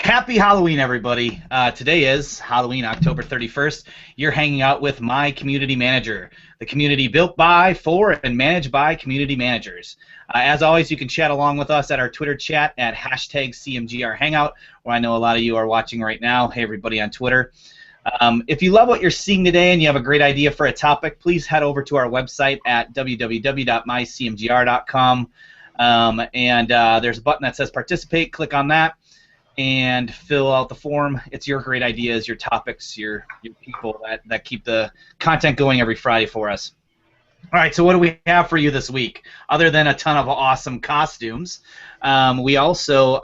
Happy Halloween, everybody. Today is Halloween, October 31st. You're hanging out with my community manager, the community built by, for, and managed by community managers. As always, you can chat along with us at our Twitter chat at #CMGRHangout, where I know a lot of you are watching right now. Hey, everybody on Twitter. If you love what you're seeing today and you have a great idea for a topic, please head over to our website at www.mycmgr.com. There's a button that says participate. Click on that and fill out the form. It's your great ideas, your topics, your people that keep the content going every Friday for us. All right, so what do we have for you this week? Other than a ton of awesome costumes, we also,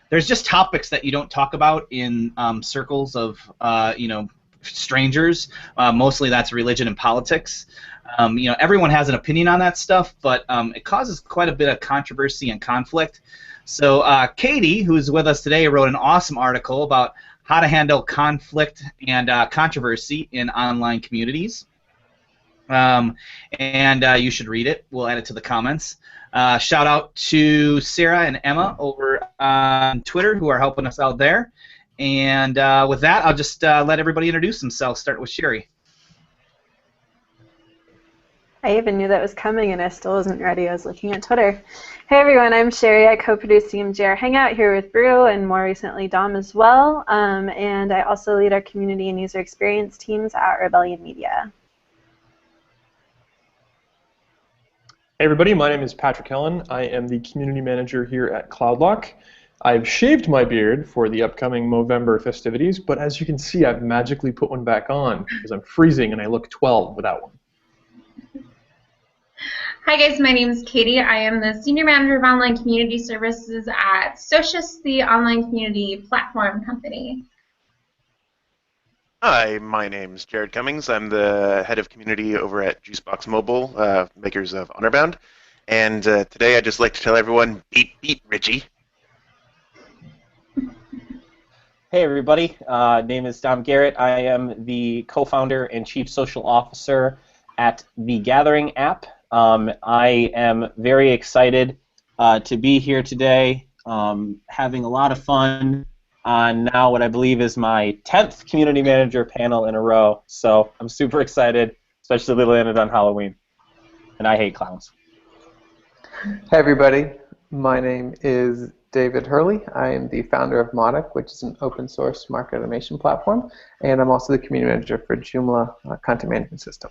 there's just topics that you don't talk about in circles of, strangers. Mostly that's religion and politics. Everyone has an opinion on that stuff, but it causes quite a bit of controversy and conflict. So Katie, who's with us today, wrote an awesome article about how to handle conflict and controversy in online communities. You should read it. We'll add it to the comments. Shout out to Sarah and Emma over on Twitter who are helping us out there. And with that, I'll just let everybody introduce themselves, start with Sherry. I even knew that was coming and I still wasn't ready. I was looking at Twitter. Hey everyone, I'm Sherry. I co-produce CMGR Hangout here with Brew and more recently Dom as well. And I also lead our community and user experience teams at Rebellion Media. Hey everybody, my name is Patrick Helen. I am the community manager here at CloudLock. I've shaved my beard for the upcoming Movember festivities, but as you can see, I've magically put one back on because I'm freezing and I look 12 without one. Hi guys, my name is Katie. I am the Senior Manager of Online Community Services at Socius, the online community platform company. Hi, my name's Jared Cummings. I'm the head of community over at Juicebox Mobile, makers of Honorbound. And today I'd just like to tell everyone, beat Richie. Hey everybody, name is Dom Garrett. I am the co-founder and chief social officer at The Gathering app. I am very excited to be here today, having a lot of fun on now what I believe is my 10th community manager panel in a row. So I'm super excited, especially that it landed on Halloween. And I hate clowns. Hey everybody, my name is David Hurley. I am the founder of Modic, which is an open source market automation platform, and I'm also the community manager for Joomla content management system.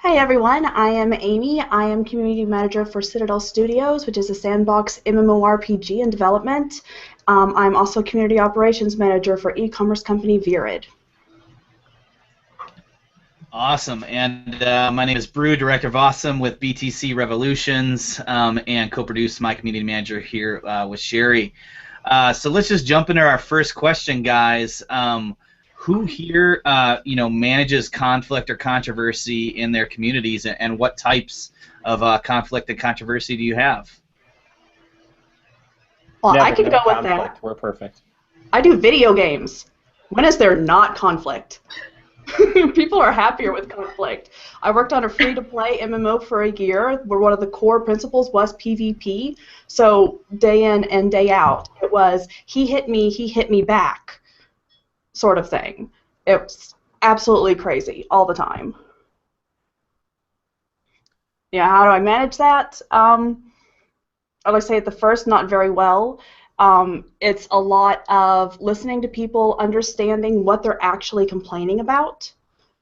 Hey everyone, I am Amy. I am Community Manager for Citadel Studios, which is a sandbox MMORPG in development. I'm also Community Operations Manager for e-commerce company Virid. Awesome, and my name is Brew, Director of Awesome with BTC Revolutions, and co-produce my community manager here with Sherry. So let's just jump into our first question, guys. Who here, manages conflict or controversy in their communities, and what types of conflict and controversy do you have? Well, Never, I can no go with conflict. that. We're perfect. I do video games. When is there not conflict? People are happier with conflict. I worked on a free-to-play MMO for a year where one of the core principles was PvP. So day in and day out, it was he hit me back sort of thing. It's absolutely crazy all the time. Yeah, how do I manage that? I would say at the first, not very well. It's a lot of listening to people, understanding what they're actually complaining about.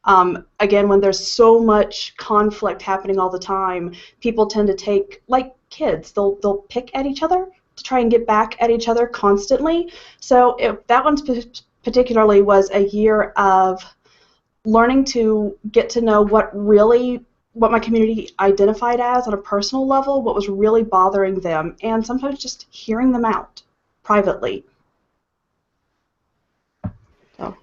Again, when there's so much conflict happening all the time, people tend to take, like kids, they'll pick at each other to try and get back at each other constantly. So that one particularly was a year of learning to get to know what my community identified as on a personal level, what was really bothering them, and sometimes just hearing them out privately. So.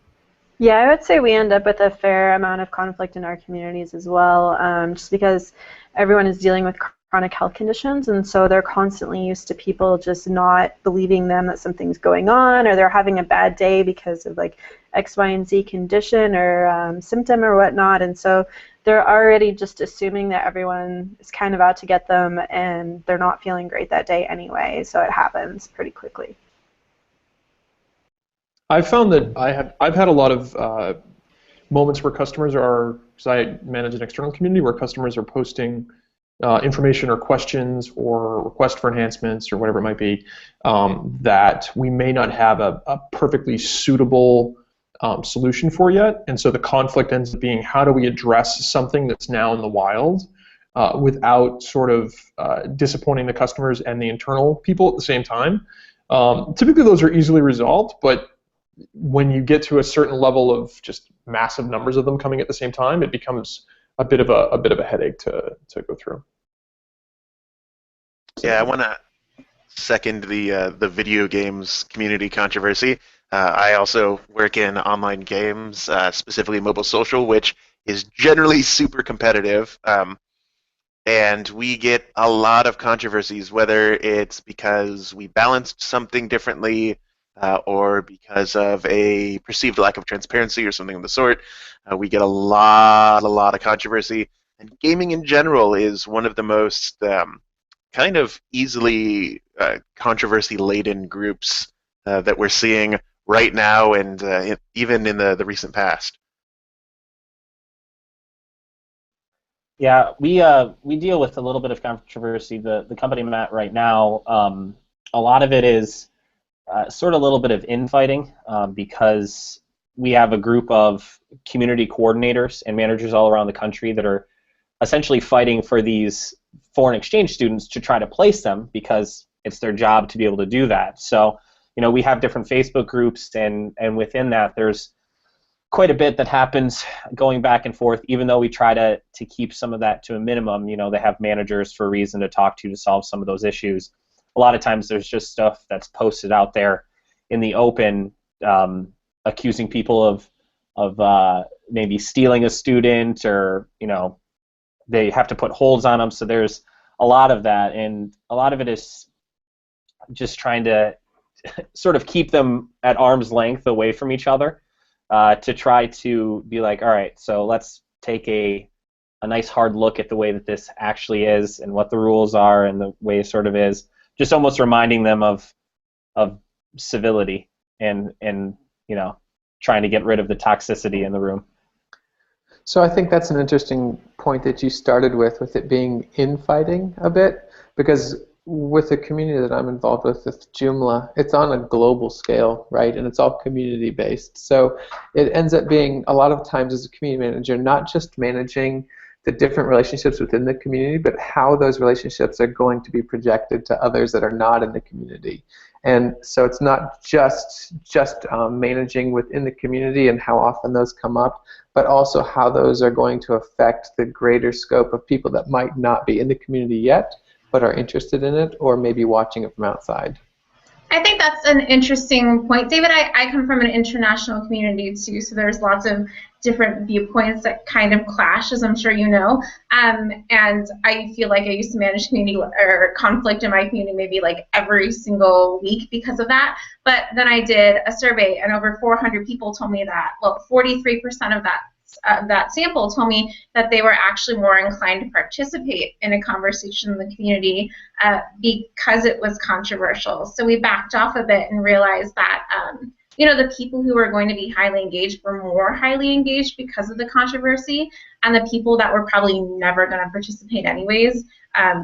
Yeah, I would say we end up with a fair amount of conflict in our communities as well, just because everyone is dealing with chronic health conditions, and so they're constantly used to people just not believing them that something's going on, or they're having a bad day because of like X, Y, and Z condition or symptom or whatnot, and so they're already just assuming that everyone is kind of out to get them, and they're not feeling great that day anyway, so it happens pretty quickly. I've found that I've had a lot of moments where customers are, because I manage an external community, where customers are posting information or questions or requests for enhancements or whatever it might be, that we may not have a perfectly suitable solution for yet. And so the conflict ends up being, how do we address something that's now in the wild without sort of disappointing the customers and the internal people at the same time? Typically those are easily resolved, but when you get to a certain level of just massive numbers of them coming at the same time, it becomes a bit of a headache to go through. Yeah, I want to second the video games community controversy. I also work in online games, specifically mobile social, which is generally super competitive. And we get a lot of controversies, whether it's because we balanced something differently or because of a perceived lack of transparency or something of the sort. We get a lot of controversy. And gaming in general is one of the most kind of easily controversy-laden groups that we're seeing right now and even in the recent past. Yeah, we deal with a little bit of controversy. The company I'm at right now, a lot of it is sort of a little bit of infighting because we have a group of community coordinators and managers all around the country that are essentially fighting for these foreign exchange students to try to place them because it's their job to be able to do that. So, you know, we have different Facebook groups, and within that there's quite a bit that happens going back and forth, even though we try to keep some of that to a minimum. You know, they have managers for a reason to talk to solve some of those issues. A lot of times there's just stuff that's posted out there in the open, accusing people of maybe stealing a student, or, you know, they have to put holds on them. So there's a lot of that, and a lot of it is just trying to sort of keep them at arm's length away from each other, to try to be like, all right, so let's take a nice hard look at the way that this actually is and what the rules are and the way it sort of is. Just almost reminding them of civility and you know, trying to get rid of the toxicity in the room. So I think that's an interesting point that you started with it being infighting a bit, because with the community that I'm involved with Joomla, it's on a global scale, right? And it's all community based. So it ends up being, a lot of times as a community manager, not just managing the different relationships within the community, but how those relationships are going to be projected to others that are not in the community. And so it's not just managing within the community and how often those come up, but also how those are going to affect the greater scope of people that might not be in the community yet, but are interested in it, or maybe watching it from outside. I think that's an interesting point. David, I come from an international community too, so there's lots of different viewpoints that kind of clash, as I'm sure you know. And I feel like I used to manage community or conflict in my community maybe like every single week because of that. But then I did a survey, and over 400 people told me that, well, 43% of that sample told me that they were actually more inclined to participate in a conversation in the community because it was controversial. So we backed off a bit and realized that you know, the people who were going to be highly engaged were more highly engaged because of the controversy, and the people that were probably never going to participate anyways,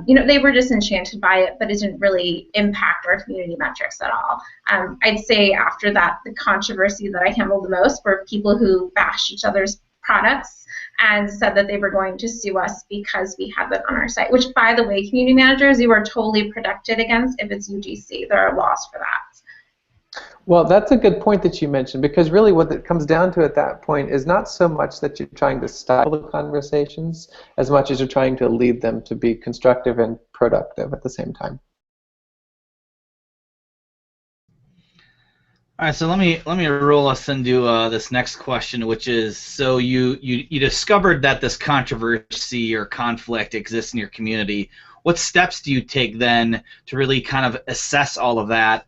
you know, they were disenchanted by it, but it didn't really impact our community metrics at all. I'd say after that, the controversy that I handled the most were people who bashed each other's products and said that they were going to sue us because we had that on our site, which, by the way, community managers, you are totally protected against if it's UGC. There are laws for that. Well, that's a good point that you mentioned, because really what it comes down to at that point is not so much that you're trying to style the conversations as much as you're trying to lead them to be constructive and productive at the same time. All right, so let me roll us into this next question, which is, so you discovered that this controversy or conflict exists in your community. What steps do you take then to really kind of assess all of that,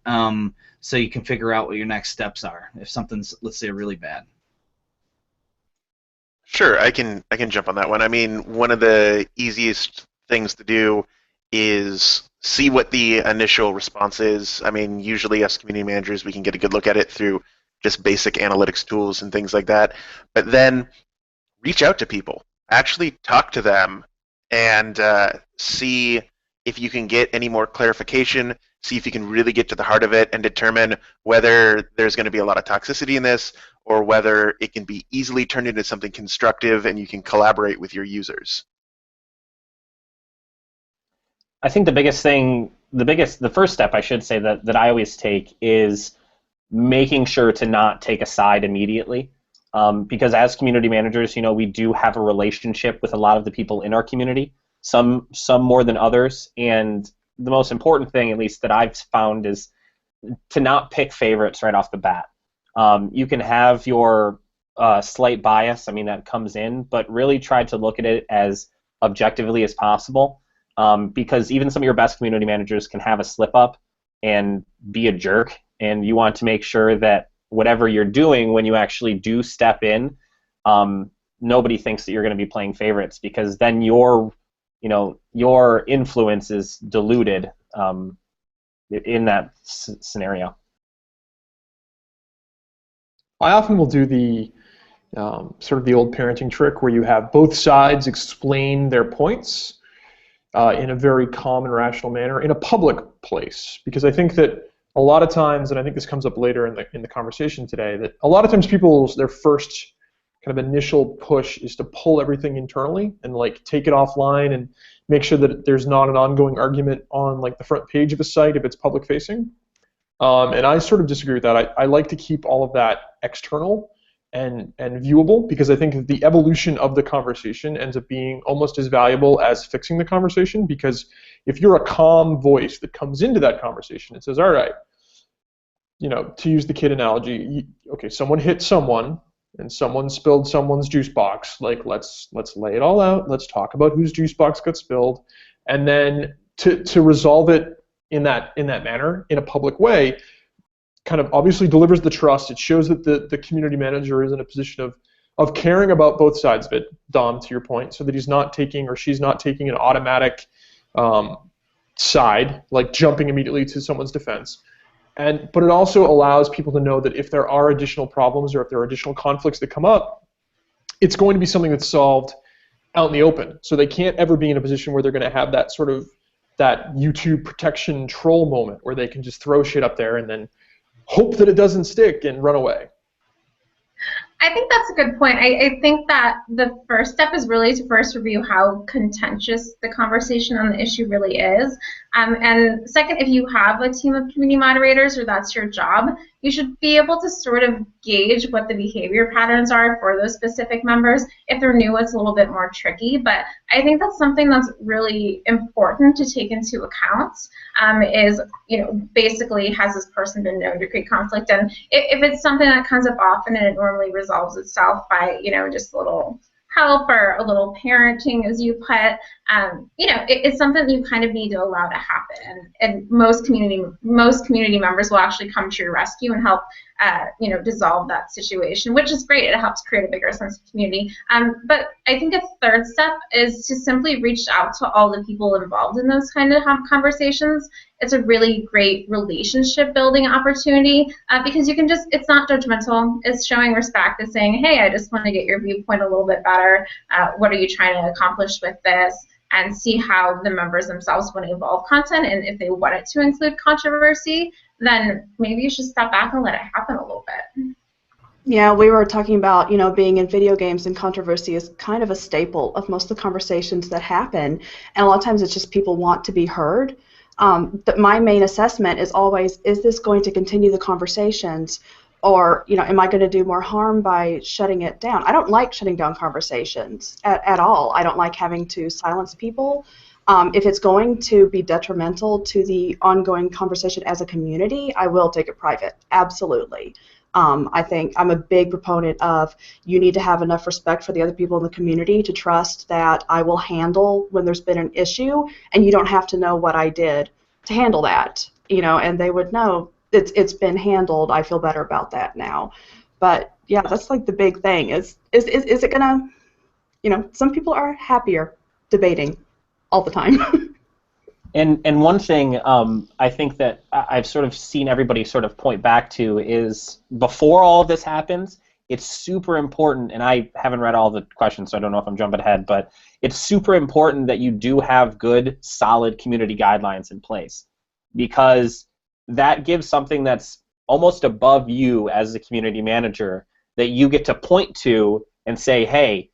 so you can figure out what your next steps are if something's, let's say, really bad? Sure, I can jump on that one. I mean, one of the easiest things to do is see what the initial response is. I mean, usually as community managers, we can get a good look at it through just basic analytics tools and things like that. But then reach out to people, actually talk to them, and see if you can get any more clarification, see if you can really get to the heart of it and determine whether there's going to be a lot of toxicity in this or whether it can be easily turned into something constructive and you can collaborate with your users. I think the biggest thing, the first step I should say that I always take is making sure to not take a side immediately. Because as community managers, we do have a relationship with a lot of the people in our community, some more than others, and the most important thing, at least that I've found, is to not pick favorites right off the bat. You can have your slight bias, that comes in, but really try to look at it as objectively as possible, because even some of your best community managers can have a slip-up and be a jerk, and you want to make sure that whatever you're doing when you actually do step in, nobody thinks that you're going to be playing favorites, because then your influence is diluted in that scenario. I often will do the sort of the old parenting trick where you have both sides explain their points in a very calm and rational manner in a public place, because I think that a lot of times, and I think this comes up later in the conversation today, that a lot of times their first kind of initial push is to pull everything internally and take it offline and make sure that there's not an ongoing argument on the front page of a site if it's public facing. And I sort of disagree with that. I like to keep all of that external and viewable, because I think that the evolution of the conversation ends up being almost as valuable as fixing the conversation, because if you're a calm voice that comes into that conversation and says, all right, to use the kid analogy, okay, someone hit someone and someone spilled someone's juice box, let's lay it all out, let's talk about whose juice box got spilled, and then to resolve it in that manner, in a public way, kind of obviously delivers the trust. It shows that the community manager is in a position of caring about both sides of it, Dom, to your point, so that he's not taking or she's not taking an automatic side, jumping immediately to someone's defense. But it also allows people to know that if there are additional problems or if there are additional conflicts that come up, it's going to be something that's solved out in the open. So they can't ever be in a position where they're going to have that sort of that YouTube protection troll moment where they can just throw shit up there and then hope that it doesn't stick and run away. I think that's a good point. I think that the first step is really to first review how contentious the conversation on the issue really is. And second, if you have a team of community moderators or that's your job, you should be able to sort of gauge what the behavior patterns are for those specific members. If they're new, it's a little bit more tricky, but I think that's something that's really important to take into account, is, basically, has this person been known to create conflict? And if it's something that comes up often and it normally resolves itself by, just a little help or a little parenting, as you put, it's something that you kind of need to allow to happen. And most community members will actually come to your rescue and help, dissolve that situation, which is great. It helps create a bigger sense of community. But I think a third step is to simply reach out to all the people involved in those kind of conversations. It's a really great relationship building opportunity, because you can it's not judgmental. It's showing respect. It's saying, hey, I just want to get your viewpoint a little bit better. What are you trying to accomplish with this? And see how the members themselves want to evolve content. And if they want it to include controversy, then maybe you should step back and let it happen a little bit. Yeah, we were talking about, being in video games, and controversy is kind of a staple of most of the conversations that happen. And a lot of times it's just people want to be heard. But my main assessment is always, is this going to continue the conversations? Or, am I going to do more harm by shutting it down? I don't like shutting down conversations at all. I don't like having to silence people. If it's going to be detrimental to the ongoing conversation as a community, I will take it private, absolutely. I think I'm a big proponent of, you need to have enough respect for the other people in the community to trust that I will handle when there's been an issue, and you don't have to know what I did to handle that, and they would know it's been handled. I feel better about that now. But yeah, that's the big thing. Is it gonna some people are happier debating all the time. And one thing I think that I've sort of seen everybody sort of point back to is before all of this happens, it's super important, and I haven't read all the questions, so I don't know if I'm jumping ahead, but it's super important that you do have good, solid community guidelines in place, because that gives something that's almost above you as the community manager that you get to point to and say, hey,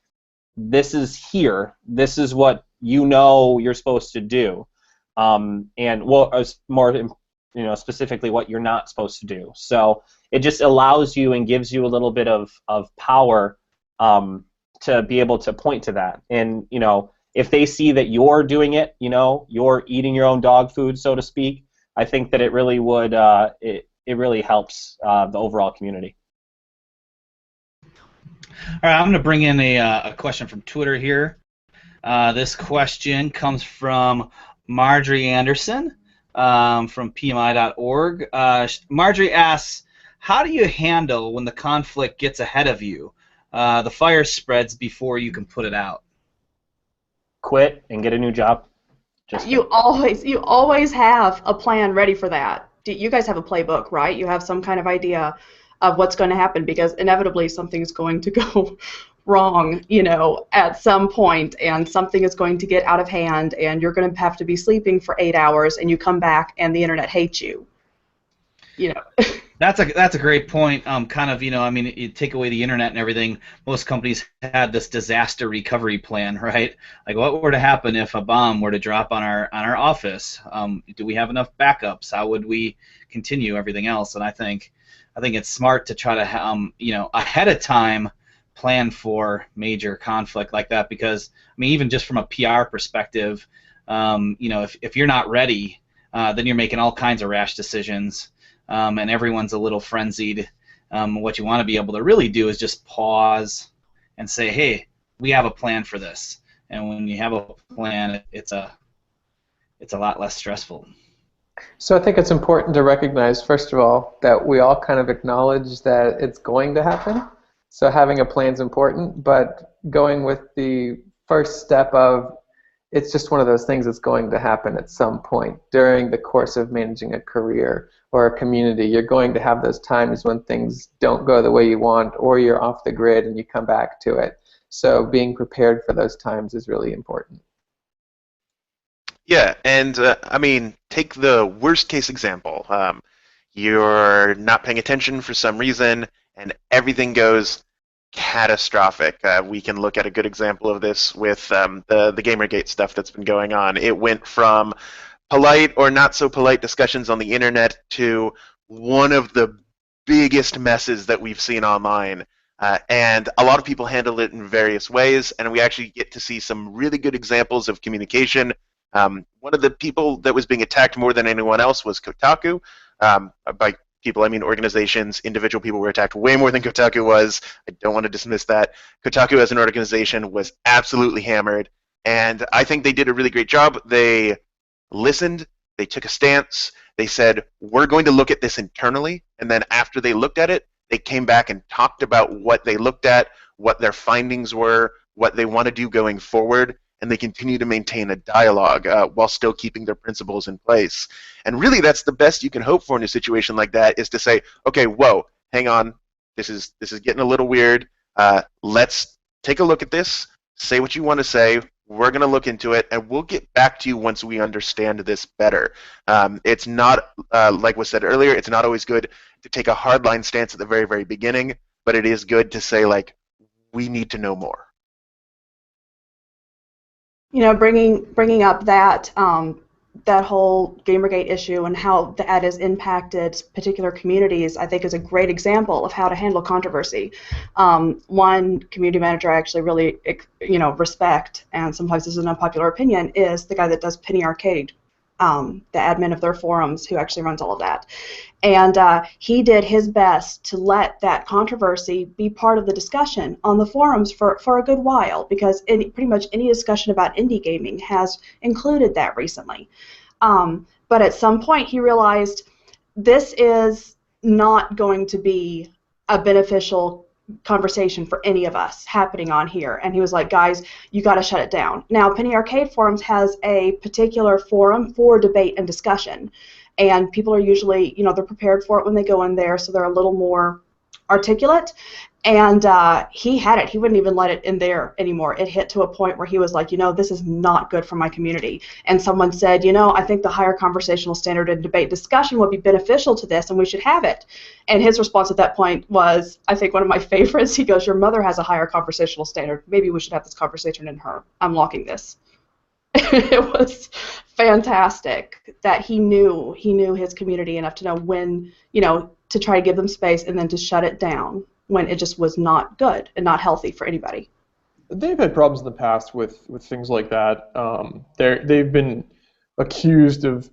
this is here, this is what you're supposed to do. And more, specifically what you're not supposed to do. So it just allows you and gives you a little bit of power to be able to point to that. And if they see that you're doing it, you're eating your own dog food, so to speak, I think that it really would it really helps the overall community. All right, I'm going to bring in a question from Twitter here. This question comes from Marjorie Anderson from PMI.org. Marjorie asks, how do you handle when the conflict gets ahead of you? The fire spreads before you can put it out. Quit and get a new job. You always have a plan ready for that. You guys have a playbook, right? You have some kind of idea of what's going to happen, because inevitably something's going to go wrong, at some point, and something is going to get out of hand, and you're going to have to be sleeping for 8 hours, and you come back and the internet hates you. That's a great point. You take away the internet and everything. Most companies had this disaster recovery plan, right? Like, what were to happen if a bomb were to drop on our office? Do we have enough backups? How would we continue everything else? And I think it's smart to try to ahead of time plan for major conflict like that, because even just from a PR perspective, if you're not ready, then you're making all kinds of rash decisions. And everyone's a little frenzied. What you want to be able to really do is just pause and say, hey, we have a plan for this. And when you have a plan, it's a lot less stressful. So I think it's important to recognize, first of all, that we all kind of acknowledge that it's going to happen. So having a plan is important, but going with the first step of it's just one of those things that's going to happen at some point during the course of managing a career or a community. You're going to have those times when things don't go the way you want, or you're off the grid and you come back to it. So being prepared for those times is really important. Yeah, and take the worst case example. You're not paying attention for some reason, and everything goes catastrophic. We can look at a good example of this with the Gamergate stuff that's been going on. It went from polite or not so polite discussions on the internet to one of the biggest messes that we've seen online. And a lot of people handled it in various ways, and we actually get to see some really good examples of communication. One of the people that was being attacked more than anyone else was Kotaku. By people, I mean organizations. Individual people were attacked way more than Kotaku was. I don't want to dismiss that. Kotaku as an organization was absolutely hammered, and I think they did a really great job. They listened, they took a stance, they said, we're going to look at this internally, and then after they looked at it, they came back and talked about what they looked at, what their findings were, what they want to do going forward, and they continue to maintain a dialogue while still keeping their principles in place. And really, that's the best you can hope for in a situation like that, is to say, okay, whoa, hang on, this is getting a little weird. Let's take a look at this, say what you want to say, we're going to look into it, and we'll get back to you once we understand this better. It's not, like was said earlier, it's not always good to take a hardline stance at the very, very beginning, but it is good to say, like, we need to know more. Bringing up that that whole Gamergate issue and how that has impacted particular communities, I think is a great example of how to handle controversy. One community manager I actually really respect, and sometimes this is an unpopular opinion, is the guy that does Penny Arcade, the admin of their forums, who actually runs all of that. And he did his best to let that controversy be part of the discussion on the forums for a good while, because pretty much any discussion about indie gaming has included that recently. But at some point he realized this is not going to be a beneficial conversation for any of us happening on here. And he was like, guys, you got to shut it down. Now, Penny Arcade Forums has a particular forum for debate and discussion. And people are usually, you know, they're prepared for it when they go in there, so they're a little more articulate. And he had it. He wouldn't even let it in there anymore. It hit to a point where he was like, you know, this is not good for my community. And someone said, you know, I think the higher conversational standard in debate discussion would be beneficial to this, and we should have it. And his response at that point was, I think one of my favorites. He goes, your mother has a higher conversational standard. Maybe we should have this conversation in her. I'm locking this. It was fantastic that he knew his community enough to know when, you know, to try to give them space and then to shut it down when it just was not good and not healthy for anybody. They've had problems in the past with things like that. They've been accused of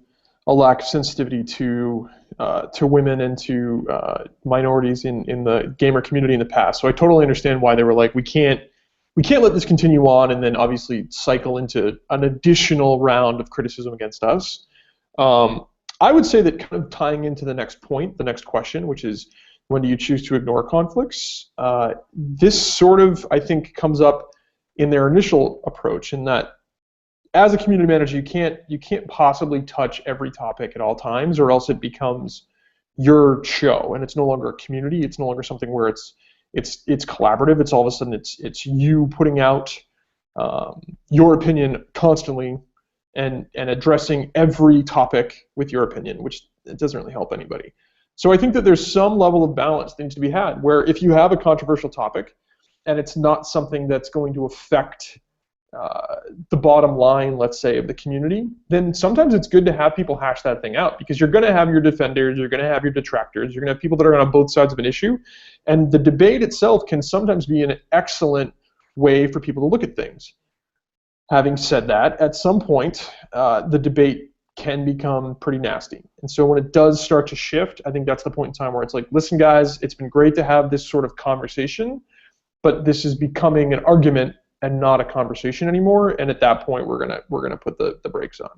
a lack of sensitivity to women and to minorities in the gamer community in the past. So I totally understand why they were like, we can't let this continue on and then obviously cycle into an additional round of criticism against us. I would say that kind of tying into the next point, the next question, which is when do you choose to ignore conflicts? This sort of, I think, comes up in their initial approach in that as a community manager, you can't possibly touch every topic at all times, or else it becomes your show and it's no longer a community. It's no longer something where it's collaborative. It's all of a sudden it's you putting out your opinion constantly and addressing every topic with your opinion, which it doesn't really help anybody. So I think that there's some level of balance that needs to be had, where if you have a controversial topic and it's not something that's going to affect the bottom line, let's say, of the community, then sometimes it's good to have people hash that thing out, because you're going to have your defenders, you're going to have your detractors, you're going to have people that are on both sides of an issue, and the debate itself can sometimes be an excellent way for people to look at things. Having said that, at some point, the debate can become pretty nasty. And so when it does start to shift, I think that's the point in time where it's like, listen, guys, it's been great to have this sort of conversation, but this is becoming an argument and not a conversation anymore. And at that point, we're gonna put the brakes on.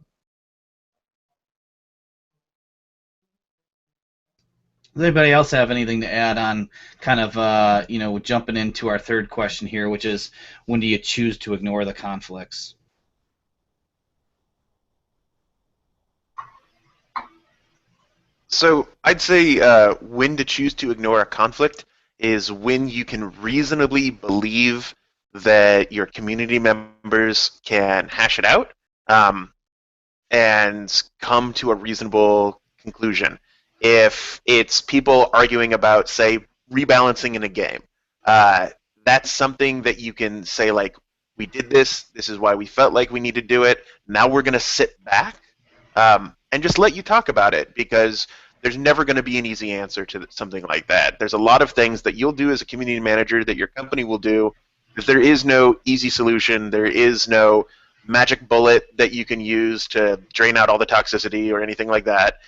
Does anybody else have anything to add on kind of, jumping into our third question here, which is when do you choose to ignore the conflicts? So I'd say when to choose to ignore a conflict is when you can reasonably believe that your community members can hash it out and come to a reasonable conclusion. If it's people arguing about, say, rebalancing in a game, that's something that you can say, like, we did this is why we felt like we need to do it, now we're going to sit back and just let you talk about it, because there's never going to be an easy answer to something like that. There's a lot of things that you'll do as a community manager that your company will do. If there is no easy solution, there is no magic bullet that you can use to drain out all the toxicity or anything like that.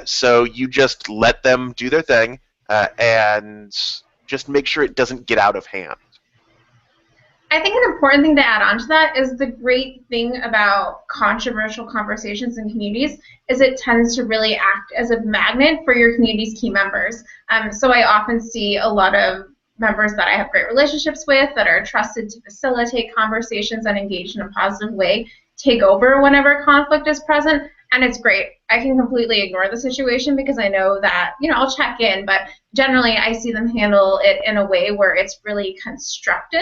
So you just let them do their thing and just make sure it doesn't get out of hand. I think an important thing to add on to that is the great thing about controversial conversations in communities is it tends to really act as a magnet for your community's key members. So I often see a lot of members that I have great relationships with that are trusted to facilitate conversations and engage in a positive way take over whenever conflict is present, and it's great. I can completely ignore the situation because I know that, I'll check in, but generally I see them handle it in a way where it's really constructive,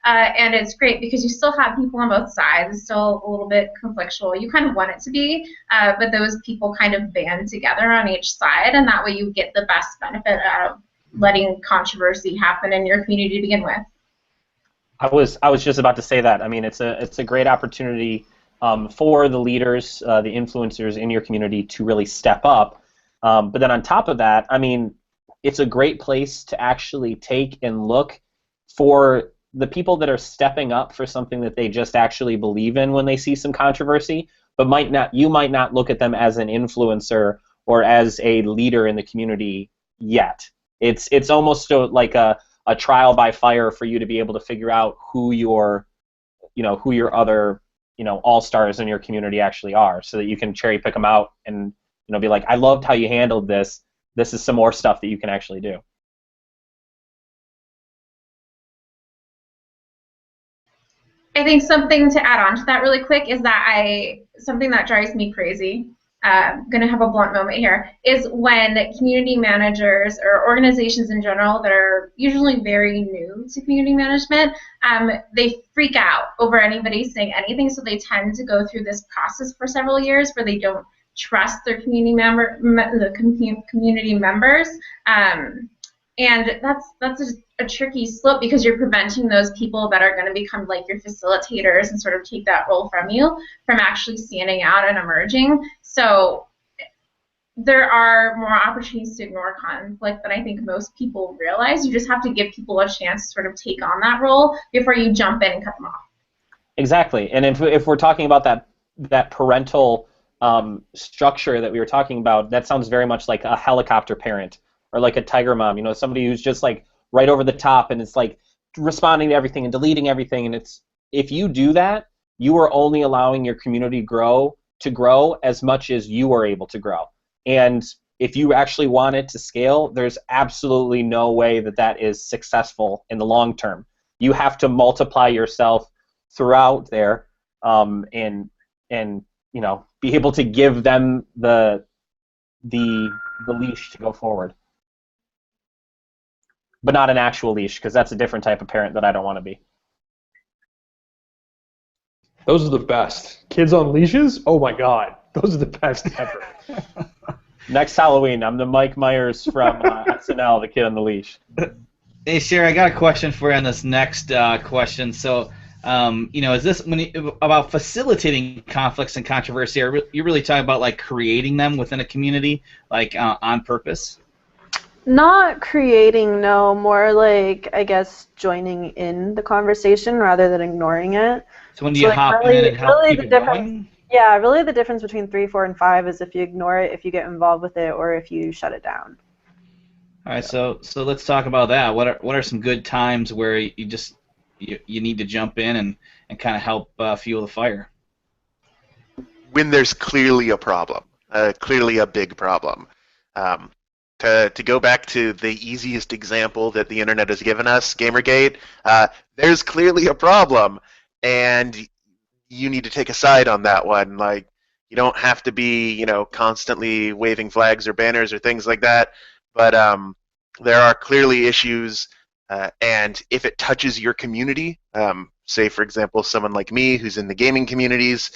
and it's great because you still have people on both sides. It's still a little bit conflictual. You kind of want it to be, but those people kind of band together on each side, and that way you get the best benefit out of letting controversy happen in your community to begin with. I was just about to say that. I mean, it's a great opportunity for the leaders, the influencers in your community to really step up. But then on top of that, I mean, it's a great place to actually take and look for the people that are stepping up for something that they just actually believe in when they see some controversy, but you might not look at them as an influencer or as a leader in the community yet. It's almost like a trial by fire for you to be able to figure out who your other all-stars in your community actually are, so that you can cherry pick them out and be like, I loved how you handled this. This is some more stuff that you can actually do. I think something to add on to that really quick is that something that drives me crazy, I'm going to have a blunt moment here, is when community managers or organizations in general that are usually very new to community management, they freak out over anybody saying anything, so they tend to go through this process for several years where they don't trust their community members. And that's a tricky slope because you're preventing those people that are going to become like your facilitators and sort of take that role from you from actually standing out and emerging. So there are more opportunities to ignore conflict than I think most people realize. You just have to give people a chance to sort of take on that role before you jump in and cut them off. Exactly. And if we're talking about that parental structure that we were talking about, that sounds very much like a helicopter parent or like a tiger mom, somebody who's just like right over the top and it's like responding to everything and deleting everything. And if you do that, you are only allowing your community to grow as much as you are able to grow. And if you actually want it to scale, there's absolutely no way that is successful in the long term. You have to multiply yourself throughout there, and be able to give them the leash to go forward. But not an actual leash, because that's a different type of parent that I don't want to be. Those are the best. Kids on leashes? Oh my God. Those are the best ever. Next Halloween, I'm the Mike Myers from SNL, the kid on the leash. Hey, Sherry, I got a question for you on this next question. So, is this about facilitating conflicts and controversy? Are you really talking about like creating them within a community, like on purpose? Not creating, no. More like, I guess, joining in the conversation rather than ignoring it. So when do you hop in and help keep it going? Yeah, really the difference between 3, 4, and 5 is if you ignore it, if you get involved with it, or if you shut it down. All right, so let's talk about that. What are some good times where you need to jump in and kind of help fuel the fire? When there's clearly a problem, clearly a big problem. To go back to the easiest example that the internet has given us, Gamergate, there's clearly a problem, and you need to take a side on that one. Like, you don't have to be, constantly waving flags or banners or things like that, but there are clearly issues, and if it touches your community, say, for example, someone like me who's in the gaming communities,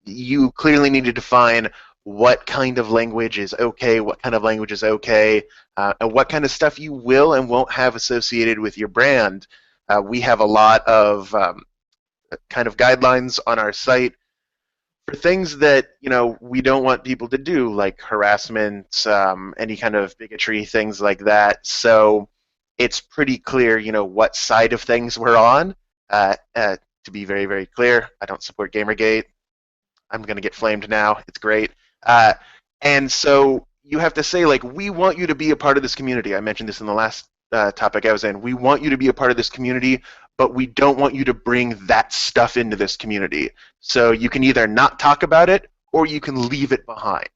you clearly need to define what kind of language is okay, what kind of language is okay, and what kind of stuff you will and won't have associated with your brand. We have a lot of kind of guidelines on our site for things that we don't want people to do, like harassment, any kind of bigotry, things like that. So it's pretty clear, what side of things we're on. To be very, very clear, I don't support Gamergate. I'm going to get flamed now. It's great. And so you have to say, like, we want you to be a part of this community. I mentioned this in the last topic I was in. We want you to be a part of this community, but we don't want you to bring that stuff into this community. So you can either not talk about it or you can leave it behind.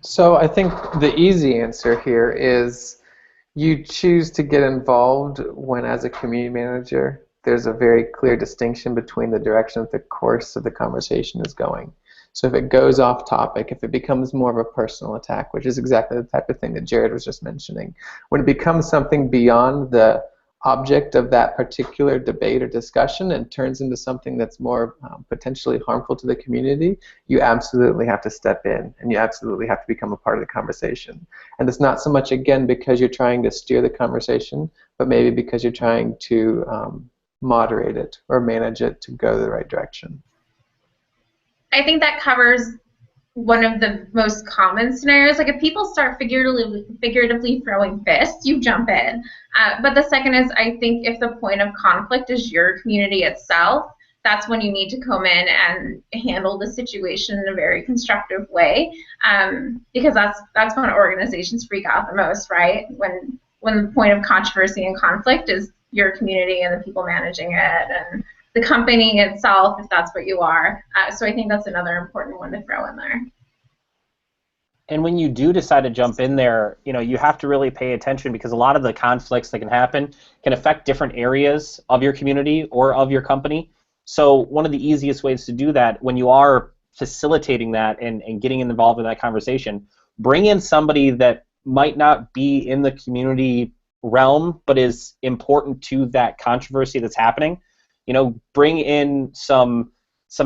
So I think the easy answer here is you choose to get involved when, as a community manager, there's a very clear distinction between the direction that the course of the conversation is going. So if it goes off topic, if it becomes more of a personal attack, which is exactly the type of thing that Jared was just mentioning, when it becomes something beyond the object of that particular debate or discussion and turns into something that's more potentially harmful to the community, you absolutely have to step in and you absolutely have to become a part of the conversation. And it's not so much, again, because you're trying to steer the conversation, but maybe because you're trying to moderate it or manage it to go the right direction. I think that covers one of the most common scenarios. Like, if people start figuratively throwing fists, you jump in. But the second is, I think if the point of conflict is your community itself, that's when you need to come in and handle the situation in a very constructive way, because that's when organizations freak out the most, right? When the point of controversy and conflict is your community and the people managing it and the company itself, if that's what you are. So I think that's another important one to throw in there. And when you do decide to jump in there, you have to really pay attention, because a lot of the conflicts that can happen can affect different areas of your community or of your company. So one of the easiest ways to do that, when you are facilitating that and getting involved in that conversation, bring in somebody that might not be in the community realm but is important to that controversy that's happening. Bring in some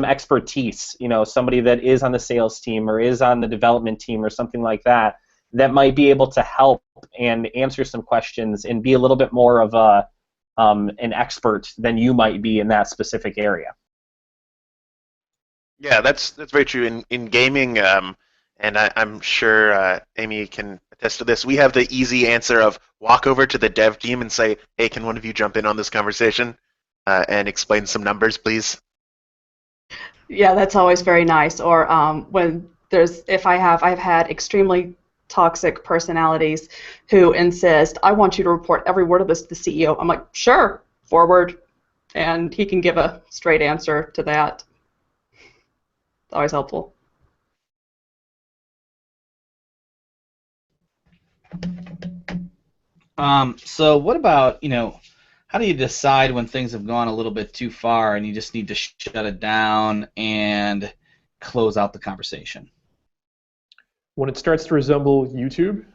expertise, somebody that is on the sales team or is on the development team or something like that might be able to help and answer some questions and be a little bit more of an expert than you might be in that specific area. Yeah, that's very true. In gaming, and I'm sure Amy can attest to this, we have the easy answer of walk over to the dev team and say, hey, can one of you jump in on this conversation and explain some numbers, please? Yeah, that's always very nice. Or I've had extremely toxic personalities who insist, I want you to report every word of this to the CEO. I'm like, sure, forward, and he can give a straight answer to that. It's always helpful. So what about, how do you decide when things have gone a little bit too far and you just need to shut it down and close out the conversation? When it starts to resemble YouTube,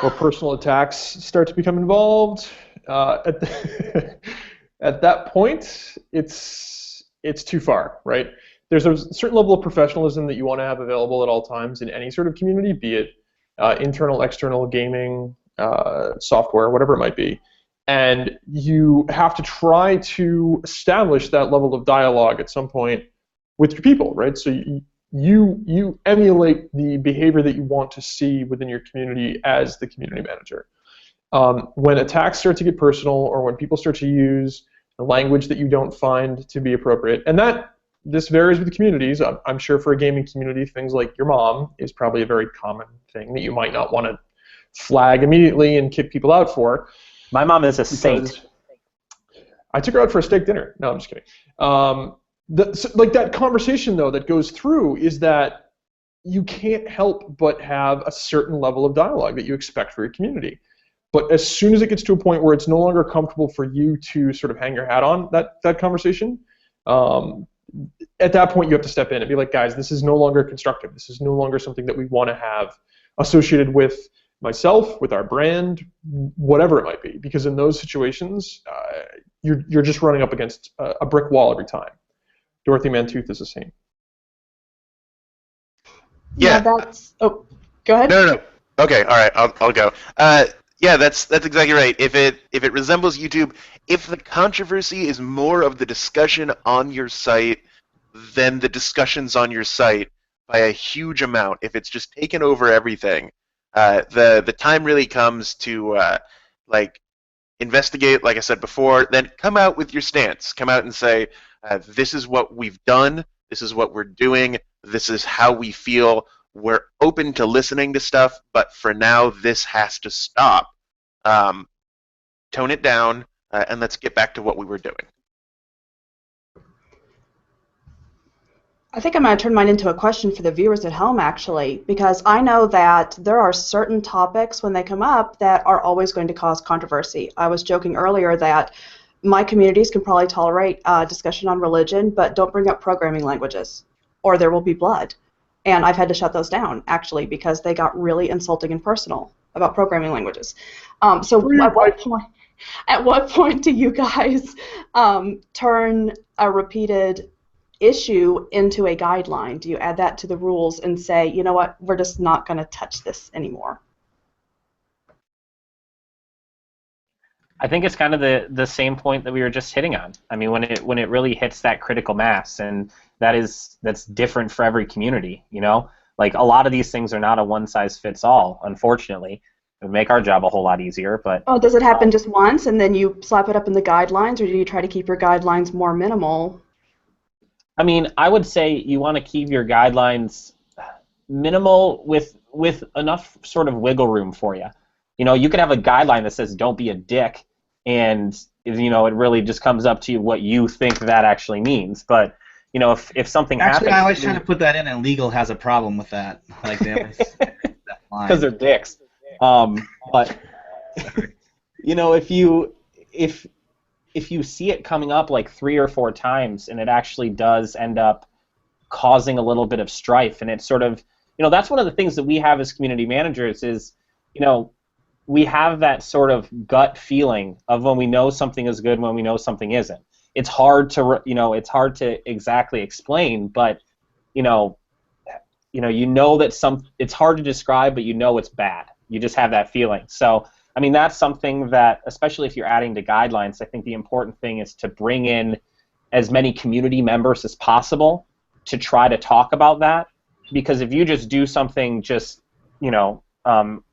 or personal attacks start to become involved, at that point, it's too far, right? There's a certain level of professionalism that you want to have available at all times in any sort of community, be it internal, external, gaming, software, whatever it might be. And you have to try to establish that level of dialogue at some point with your people, right? So you emulate the behavior that you want to see within your community as the community manager. When attacks start to get personal, or when people start to use language that you don't find to be appropriate, and this varies with communities. I'm sure for a gaming community, things like your mom is probably a very common thing that you might not want to flag immediately and kick people out for. My mom is a saint. I took her out for a steak dinner. No, I'm just kidding. That conversation, though, that goes through is that you can't help but have a certain level of dialogue that you expect for your community. But as soon as it gets to a point where it's no longer comfortable for you to sort of hang your hat on that conversation, at that point you have to step in and be like, guys, this is no longer constructive. This is no longer something that we want to have associated with myself, with our brand, whatever it might be. Because in those situations, you're just running up against a brick wall every time. Dorothy Mantooth is a saint. Yeah. That's. Oh, go ahead. No. Okay, all right, I'll go. Yeah, that's exactly right. If it resembles YouTube, if the controversy is more of the discussion on your site than the discussions on your site by a huge amount, if it's just taken over everything, the time really comes to investigate, like I said before, then come out with your stance. Come out and say, this is what we've done, this is what we're doing, this is how we feel. We're open to listening to stuff, but for now, this has to stop. Tone it down, and let's get back to what we were doing. I think I'm going to turn mine into a question for the viewers at home, actually, because I know that there are certain topics when they come up that are always going to cause controversy. I was joking earlier that my communities can probably tolerate discussion on religion, but don't bring up programming languages, or there will be blood. And I've had to shut those down, actually, because they got really insulting and personal about programming languages. So at what point do you guys turn a repeated issue into a guideline? Do you add that to the rules and say, you know what, we're just not going to touch this anymore? I think it's kind of the same point that we were just hitting on. I mean, when it really hits that critical mass, and that's different for every community, you know? Like, a lot of these things are not a one-size-fits-all, unfortunately. It would make our job a whole lot easier, but... Oh, does it happen just once, and then you slap it up in the guidelines, or do you try to keep your guidelines more minimal? I mean, I would say you want to keep your guidelines minimal with enough sort of wiggle room for you. You know, you could have a guideline that says don't be a dick, and, you know, it really just comes up to what you think that actually means. But, you know, if something happens... Actually, I always try to put that in, and legal has a problem with that. Like, they always... because they're dicks. But you know, if you see it coming up like 3 or 4 times, and it actually does end up causing a little bit of strife, and it's sort of, you know, that's one of the things that we have as community managers is, you know, we have that sort of gut feeling of when we know something is good, when we know something isn't. It's hard to, you know, it's hard to exactly explain, but you know that it's hard to describe, but you know it's bad. You just have that feeling. So, I mean, that's something that, especially if you're adding to guidelines, I think the important thing is to bring in as many community members as possible to try to talk about that. Because if you just do something just, you know,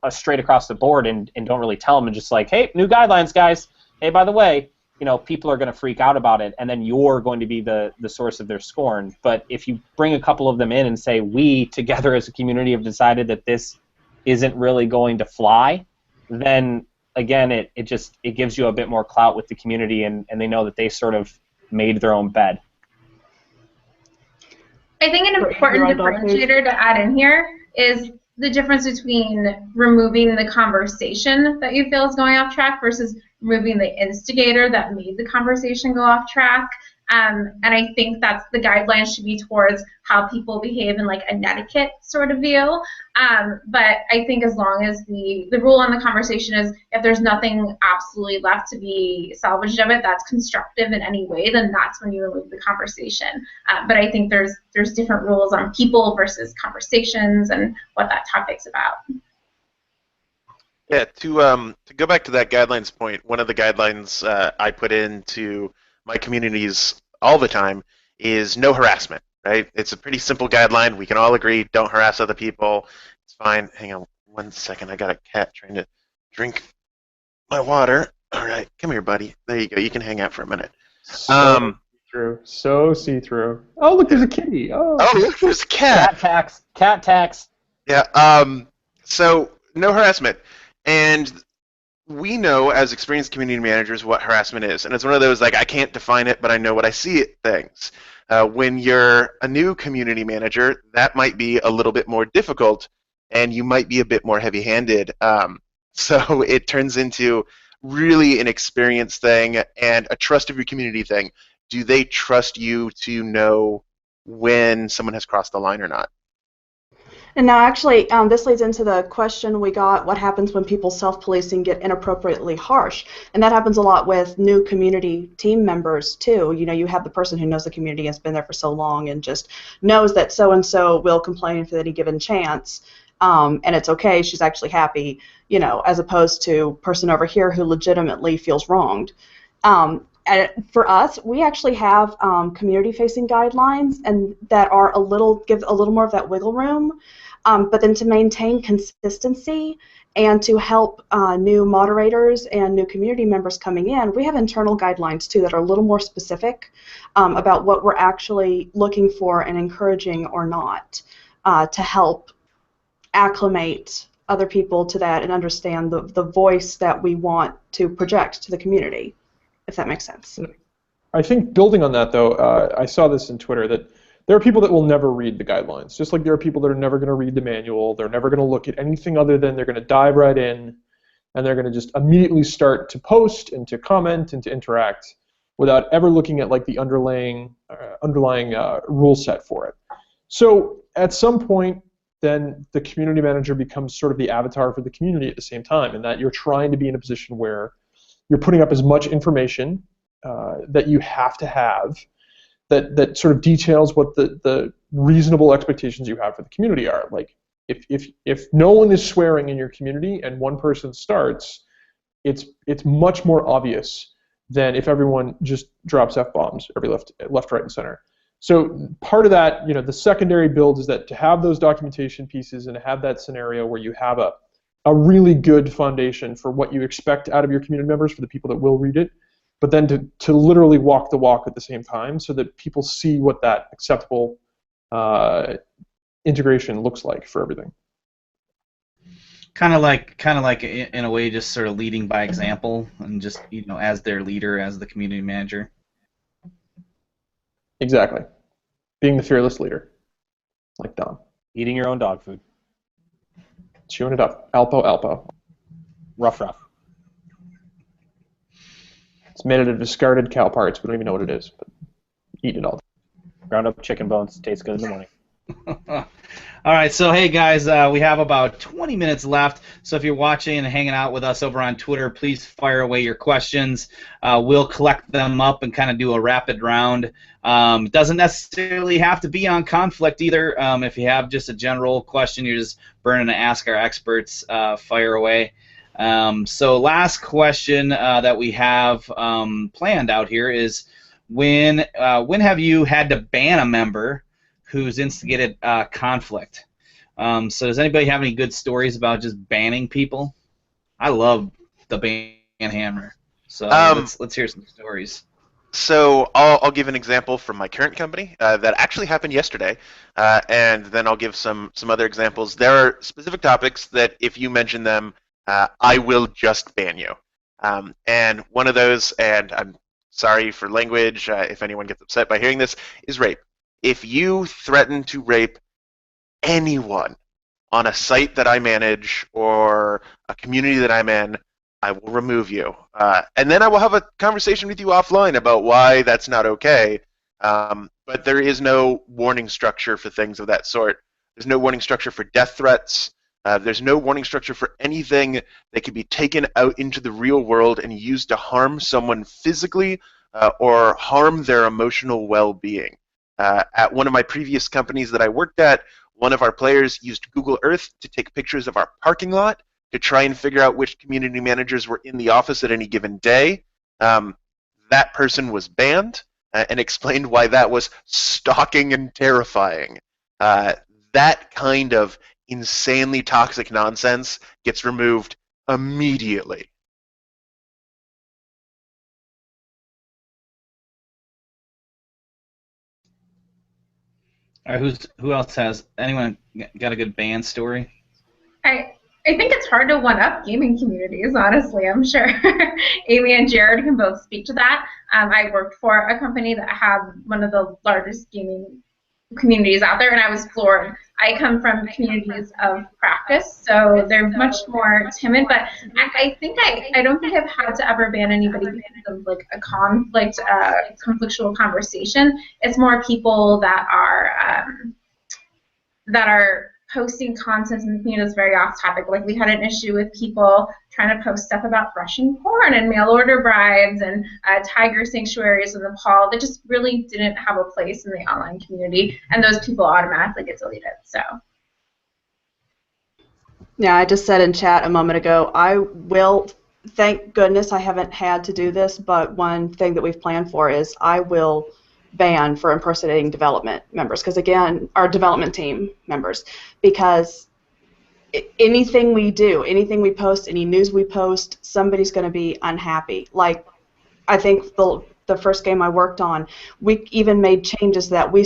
straight across the board and don't really tell them and just like, hey, new guidelines, guys. Hey, by the way, you know, people are going to freak out about it, and then you're going to be the source of their scorn. But if you bring a couple of them in and say, we together as a community have decided that this isn't really going to fly, then again, it gives you a bit more clout with the community, and they know that they sort of made their own bed. I think an important differentiator to add in here is the difference between removing the conversation that you feel is going off track versus removing the instigator that made the conversation go off track. And I think that's the guidelines should be towards how people behave in like a netiquette sort of view. But I think as long as the rule on the conversation is if there's nothing absolutely left to be salvaged of it that's constructive in any way, then that's when you remove the conversation. But I think there's different rules on people versus conversations and what that topic's about. Yeah, to go back to that guidelines point, one of the guidelines I put into my communities all the time is no harassment, right? It's a pretty simple guideline. We can all agree, don't harass other people. It's fine. Hang on 1 second. I got a cat trying to drink my water. All right, come here, buddy. There you go. You can hang out for a minute. So see-through. Oh, look, there's a kitty. Oh, look, there's a cat. Cat tax. Yeah, so no harassment. And we know as experienced community managers what harassment is, and it's one of those like I can't define it, but I know what I see it things. When you're a new community manager, that might be a little bit more difficult, and you might be a bit more heavy-handed. So it turns into really an experience thing and a trust of your community thing. Do they trust you to know when someone has crossed the line or not? And now, actually, this leads into the question we got, what happens when people self-policing get inappropriately harsh? And that happens a lot with new community team members, too. You know, you have the person who knows the community, has been there for so long, and just knows that so-and-so will complain for any given chance, and it's okay, she's actually happy, you know, as opposed to person over here who legitimately feels wronged. And for us, we actually have community-facing guidelines, and that are give a little more of that wiggle room. But then to maintain consistency and to help new moderators and new community members coming in, we have internal guidelines too that are a little more specific about what we're actually looking for and encouraging or not to help acclimate other people to that and understand the voice that we want to project to the community, if that makes sense. I think building on that, though, I saw this in Twitter that there are people that will never read the guidelines, just like there are people that are never going to read the manual. They're never going to look at anything other than they're going to dive right in, and they're going to just immediately start to post and to comment and to interact without ever looking at like the underlying rule set for it. So at some point, then the community manager becomes sort of the avatar for the community at the same time, and that you're trying to be in a position where you're putting up as much information that you have to have that sort of details what the reasonable expectations you have for the community are. Like if no one is swearing in your community and one person starts, it's much more obvious than if everyone just drops F-bombs every left, right, and center. So part of that, you know, the secondary build is that to have those documentation pieces and to have that scenario where you have a really good foundation for what you expect out of your community members for the people that will read it, but then to literally walk the walk at the same time so that people see what that acceptable integration looks like for everything. Kind of like in a way just sort of leading by example and just, you know, as their leader, as the community manager. Exactly. Being the fearless leader, like Dom. Eating your own dog food. Chewing it up. Alpo, Alpo. Rough, rough. It's made out of discarded cow parts. We don't even know what it is, but eat it all. Ground up chicken bones. Tastes good in the morning. All right, so hey guys, we have about 20 minutes left. So if you're watching and hanging out with us over on Twitter, please fire away your questions. We'll collect them up and kind of do a rapid round. It doesn't necessarily have to be on conflict either. If you have just a general question, you're just burning to ask our experts, fire away. So last question that we have planned out here is when have you had to ban a member who's instigated conflict? So does anybody have any good stories about just banning people? I love the ban hammer. So let's hear some stories. So I'll give an example from my current company that actually happened yesterday, and then I'll give some other examples. There are specific topics that if you mention them, I will just ban you. And one of those, and I'm sorry for language if anyone gets upset by hearing this, is rape. If you threaten to rape anyone on a site that I manage or a community that I'm in, I will remove you. And then I will have a conversation with you offline about why that's not okay. But there is no warning structure for things of that sort. There's no warning structure for death threats. There's no warning structure for anything that can be taken out into the real world and used to harm someone physically or harm their emotional well-being. At one of my previous companies that I worked at, one of our players used Google Earth to take pictures of our parking lot to try and figure out which community managers were in the office at any given day. That person was banned and explained why that was stalking and terrifying. That kind of insanely toxic nonsense gets removed immediately. All right, who else has? Anyone got a good ban story? I think it's hard to one-up gaming communities, honestly. I'm sure Amy and Jared can both speak to that. I worked for a company that had one of the largest gaming communities out there, and I was floored. I come from communities of practice, so they're much more timid, but I don't think I've had to ever ban anybody because of like a conflict, conflictual conversation. It's more people that are posting content in the community that's very off topic. Like we had an issue with people trying to post stuff about Russian porn and mail order brides and tiger sanctuaries in Nepal that just really didn't have a place in the online community, and those people automatically get deleted. So. Yeah, I just said in chat a moment ago, I will, thank goodness I haven't had to do this, but one thing that we've planned for is I will ban for impersonating development members, because again, our development team members, because anything we do, anything we post, any news we post, somebody's going to be unhappy. Like, I think the first game I worked on, we even made changes that we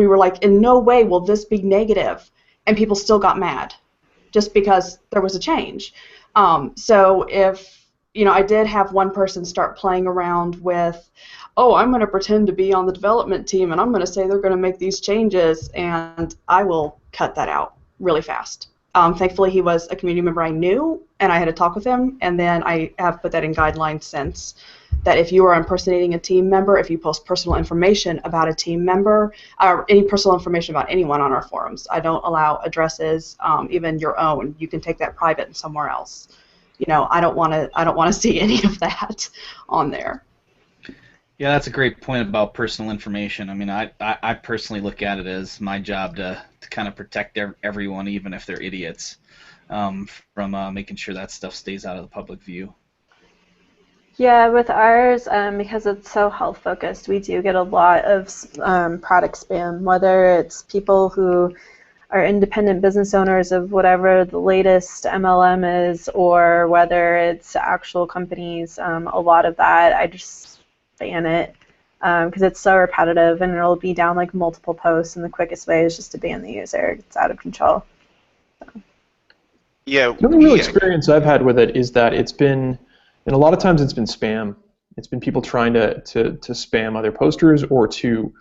were like, in no way will this be negative, and people still got mad just because there was a change. So if, I did have one person start playing around with, oh, I'm going to pretend to be on the development team and I'm going to say they're going to make these changes, and I will cut that out really fast. Thankfully, he was a community member I knew, and I had to talk with him, and then I have put that in guidelines since, that if you are impersonating a team member, if you post personal information about a team member, or any personal information about anyone on our forums, I don't allow addresses, even your own. You can take that private and somewhere else. I don't want to see any of that on there. Yeah, that's a great point about personal information. I mean, I personally look at it as my job to kind of protect everyone, even if they're idiots, from making sure that stuff stays out of the public view. Yeah, with ours, because it's so health focused, we do get a lot of product spam, whether it's people who are independent business owners of whatever the latest MLM is, or whether it's actual companies. A lot of that, I just ban it because it's so repetitive, and it'll be down like multiple posts, and the quickest way is just to ban the user. It's out of control. So. Yeah. The only real experience I've had with it is that it's been, and a lot of times it's been spam. It's been people trying to spam other posters or to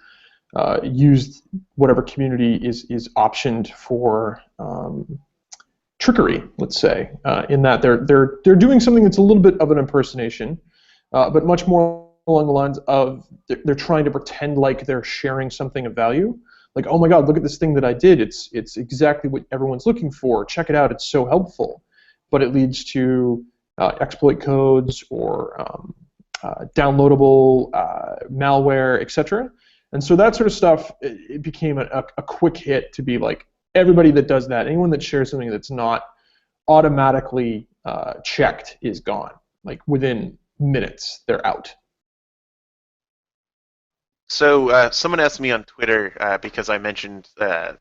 use whatever community is optioned for trickery, let's say, in that they're doing something that's a little bit of an impersonation, but much more along the lines of they're trying to pretend like they're sharing something of value. Like, oh my God, look at this thing that I did. It's exactly what everyone's looking for. Check it out. It's so helpful. But it leads to exploit codes or downloadable malware, etc. And so that sort of stuff, it became a quick hit to be like, everybody that does that, anyone that shares something that's not automatically checked is gone. Like within minutes, they're out. So someone asked me on Twitter, because I mentioned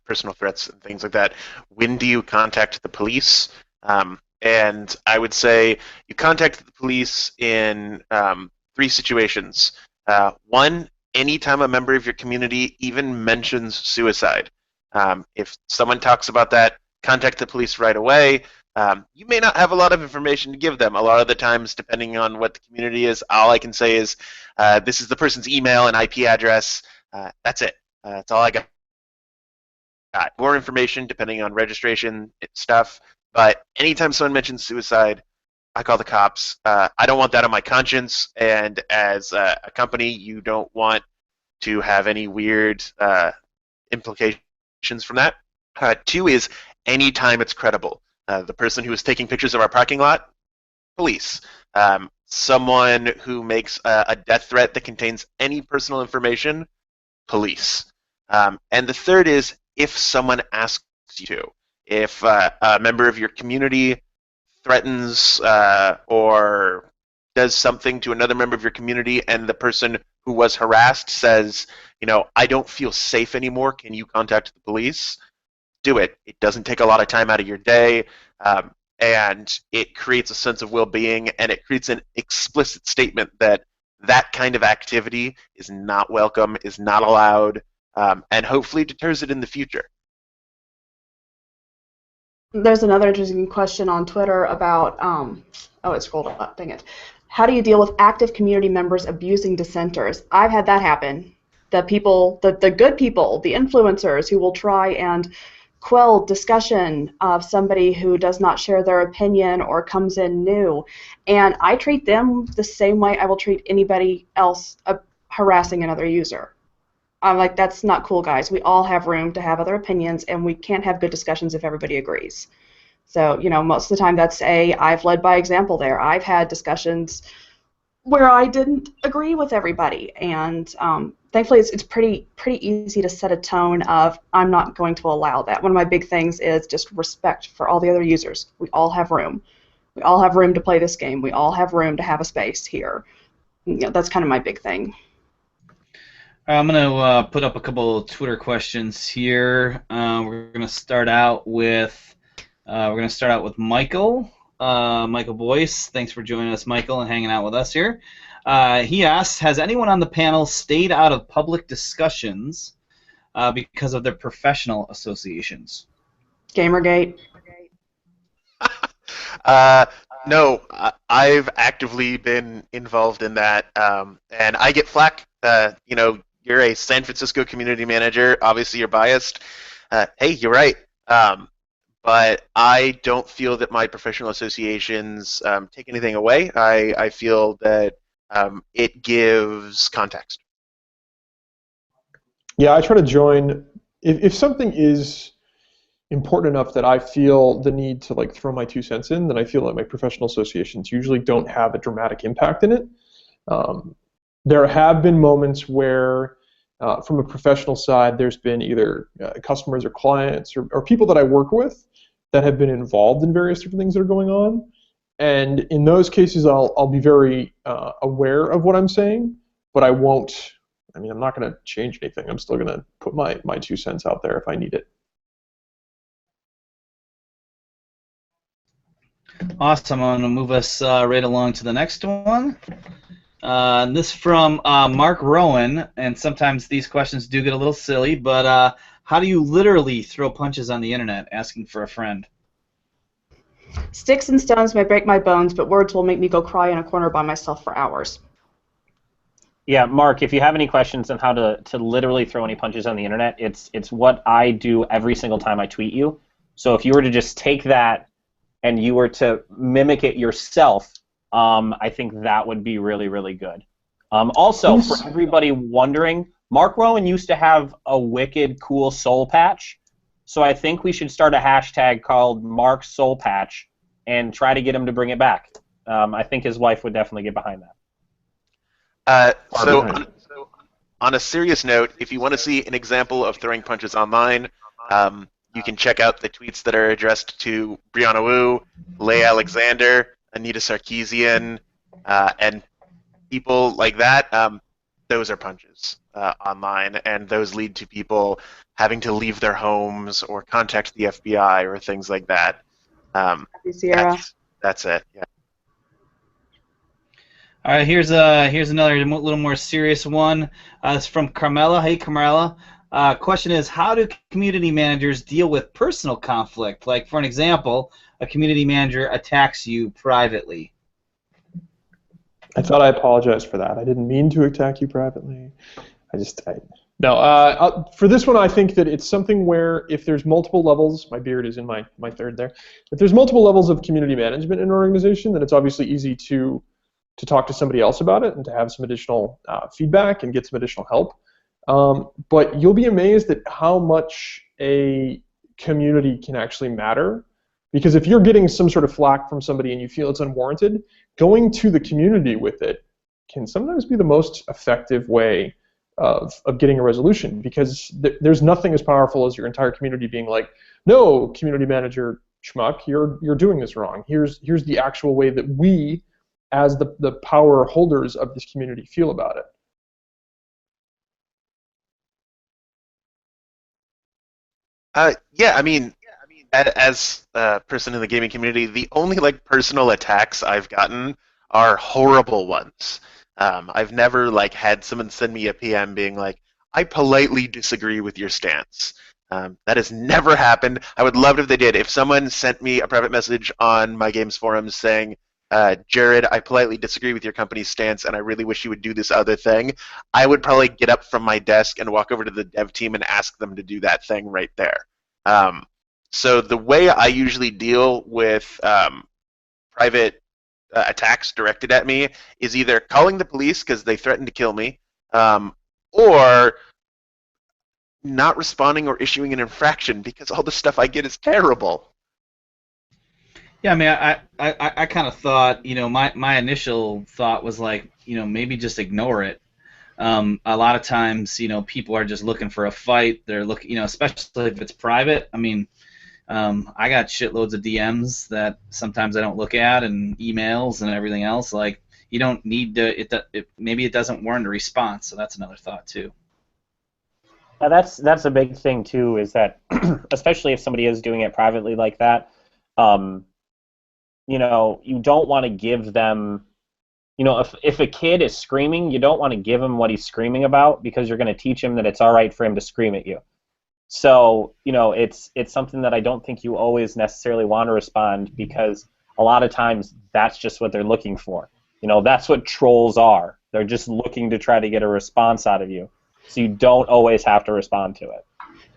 personal threats and things like that, when do you contact the police? And I would say you contact the police in 3 situations. One, anytime a member of your community even mentions suicide. If someone talks about that, contact the police right away. You may not have a lot of information to give them. A lot of the times, depending on what the community is, all I can say is, this is the person's email and IP address. That's it. That's all I got. More information depending on registration stuff. But anytime someone mentions suicide, I call the cops. I don't want that on my conscience. And as a company, you don't want to have any weird implications from that. 2 is anytime it's credible. The person who is taking pictures of our parking lot, police. Someone who makes a death threat that contains any personal information, police. And the 3rd is if someone asks you to. If a member of your community threatens or does something to another member of your community and the person who was harassed says, I don't feel safe anymore, can you contact the police? Do it. It doesn't take a lot of time out of your day, and it creates a sense of well-being, and it creates an explicit statement that that kind of activity is not welcome, is not allowed, and hopefully deters it in the future. There's another interesting question on Twitter about, oh, it scrolled up, dang it. How do you deal with active community members abusing dissenters? I've had that happen. The people, the good people, the influencers who will try and quell discussion of somebody who does not share their opinion or comes in new. And I treat them the same way I will treat anybody else harassing another user. I'm like, that's not cool, guys. We all have room to have other opinions, and we can't have good discussions if everybody agrees. So, most of the time I've led by example there. I've had discussions where I didn't agree with everybody, and thankfully it's pretty easy to set a tone of, I'm not going to allow that. One of my big things is just respect for all the other users. We all have room. We all have room to play this game. We all have room to have a space here. That's kind of my big thing. I'm going to put up a couple of Twitter questions here. We're going to start out with Michael. Michael Boyce. Thanks for joining us, Michael, and hanging out with us here. He asks, has anyone on the panel stayed out of public discussions because of their professional associations? Gamergate. No, I've actively been involved in that, and I get flack. You're a San Francisco community manager. Obviously, you're biased. Hey, you're right. But I don't feel that my professional associations take anything away. I feel that it gives context. Yeah, I try to join. If something is important enough that I feel the need to throw my 2 cents in, then I feel like my professional associations usually don't have a dramatic impact in it. There have been moments where, from a professional side, there's been either customers or clients or people that I work with that have been involved in various different things that are going on. And in those cases, I'll be very aware of what I'm saying, but I won't. I'm not going to change anything. I'm still going to put my 2 cents out there if I need it. Awesome. I'm going to move us right along to the next one. This from Mark Rowan, and sometimes these questions do get a little silly, but how do you literally throw punches on the internet asking for a friend? Sticks and stones may break my bones, but words will make me go cry in a corner by myself for hours. Yeah, Mark, if you have any questions on how to literally throw any punches on the internet, it's what I do every single time I tweet you. So if you were to just take that and you were to mimic it yourself, I think that would be really, really good. Also, for everybody wondering, Mark Rowan used to have a wicked cool soul patch, so I think we should start a hashtag called Mark Soul Patch and try to get him to bring it back. I think his wife would definitely get behind that. So on a serious note, if you want to see an example of throwing punches online, you can check out the tweets that are addressed to Brianna Wu, Leigh Alexander, Anita Sarkeesian, and people like that. Those are punches online, and those lead to people having to leave their homes or contact the FBI or things like that. Sierra. That's it. Yeah. All right, here's another little more serious one. It's from Carmela. Hey, Carmela. Question is, how do community managers deal with personal conflict? Like, for an example, a community manager attacks you privately. I thought I apologized for that. I didn't mean to attack you privately. For this one, I think that it's something where if there's multiple levels, my beard is in my third there. If there's multiple levels of community management in an organization, then it's obviously easy to talk to somebody else about it and to have some additional feedback and get some additional help. But you'll be amazed at how much a community can actually matter. Because if you're getting some sort of flack from somebody and you feel it's unwarranted, going to the community with it can sometimes be the most effective way of getting a resolution. Because there's nothing as powerful as your entire community being like, no, community manager schmuck, you're doing this wrong. Here's the actual way that we, as the power holders of this community, feel about it. Yeah, I mean, as a person in the gaming community, the only personal attacks I've gotten are horrible ones. I've never had someone send me a PM being like, I politely disagree with your stance. That has never happened. I would love it if they did. If someone sent me a private message on my games forums saying, Jared, I politely disagree with your company's stance, and I really wish you would do this other thing, I would probably get up from my desk and walk over to the dev team and ask them to do that thing right there. So the way I usually deal with private attacks directed at me is either calling the police because they threaten to kill me, or not responding or issuing an infraction because all the stuff I get is terrible. Yeah, I mean, I kind of thought, my initial thought was maybe just ignore it. A lot of times, people are just looking for a fight. They're looking, especially if it's private. I mean, I got shitloads of DMs that sometimes I don't look at, and emails and everything else. You don't need to. Maybe it doesn't warrant a response. So that's another thought too. That's a big thing too. Is that especially if somebody is doing it privately like that. You don't want to give them, if a kid is screaming, you don't want to give him what he's screaming about because you're going to teach him that it's all right for him to scream at you. So, it's something that I don't think you always necessarily want to respond because a lot of times that's just what they're looking for. That's what trolls are. They're just looking to try to get a response out of you. So you don't always have to respond to it.